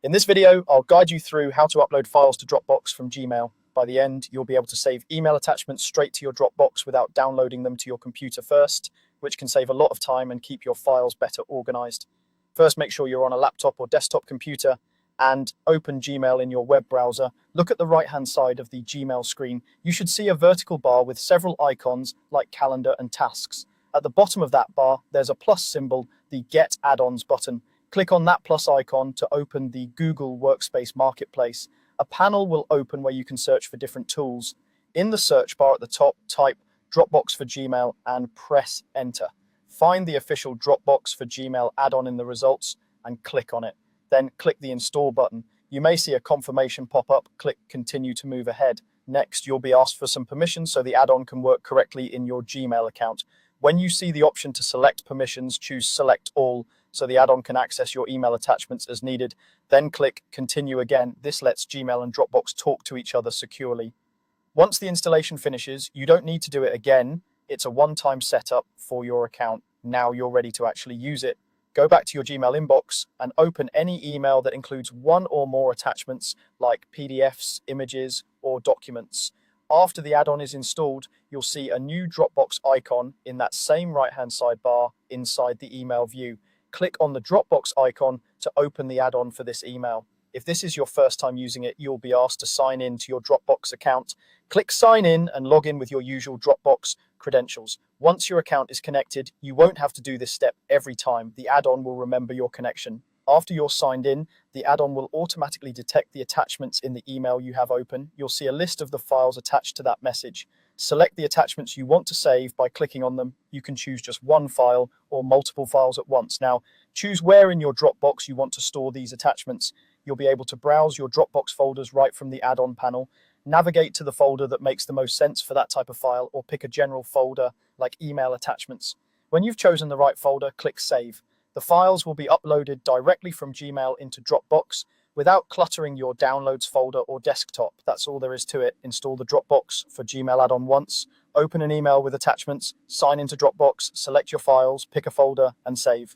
In this video, I'll guide you through how to upload files to Dropbox from Gmail. By the end, you'll be able to save email attachments straight to your Dropbox without downloading them to your computer first, which can save a lot of time and keep your files better organized. First, make sure you're on a laptop or desktop computer and open Gmail in your web browser. Look at the right-hand side of the Gmail screen. You should see a vertical bar with several icons like calendar and tasks. At the bottom of that bar, there's a plus symbol, the Get Add-ons button. Click on that plus icon to open the Google Workspace Marketplace. A panel will open where you can search for different tools. In the search bar at the top, type Dropbox for Gmail and press Enter. Find the official Dropbox for Gmail add-on in the results and click on it. Then click the Install button. You may see a confirmation pop up. Click Continue to move ahead. Next, you'll be asked for some permissions so the add-on can work correctly in your Gmail account. When you see the option to select permissions, choose Select All so the add-on can access your email attachments as needed. Then click Continue again. This lets Gmail and Dropbox talk to each other securely. Once the installation finishes, you don't need to do it again. It's a one-time setup for your account. Now you're ready to actually use it. Go back to your Gmail inbox and open any email that includes one or more attachments like PDFs, images, or documents. After the add-on is installed, you'll see a new Dropbox icon in that same right-hand side bar inside the email view. Click on the Dropbox icon to open the add-on for this email. If this is your first time using it, you'll be asked to sign in to your Dropbox account. Click Sign In and log in with your usual Dropbox credentials. Once your account is connected, you won't have to do this step every time. The add-on will remember your connection. After you're signed in, the add-on will automatically detect the attachments in the email you have open. You'll see a list of the files attached to that message. Select the attachments you want to save by clicking on them. You can choose just one file or multiple files at once. Now, choose where in your Dropbox you want to store these attachments. You'll be able to browse your Dropbox folders right from the add-on panel. Navigate to the folder that makes the most sense for that type of file, or pick a general folder like email attachments. When you've chosen the right folder, click Save. The files will be uploaded directly from Gmail into Dropbox without cluttering your downloads folder or desktop. That's all there is to it. Install the Dropbox for Gmail add-on once, open an email with attachments, sign into Dropbox, select your files, pick a folder, and save.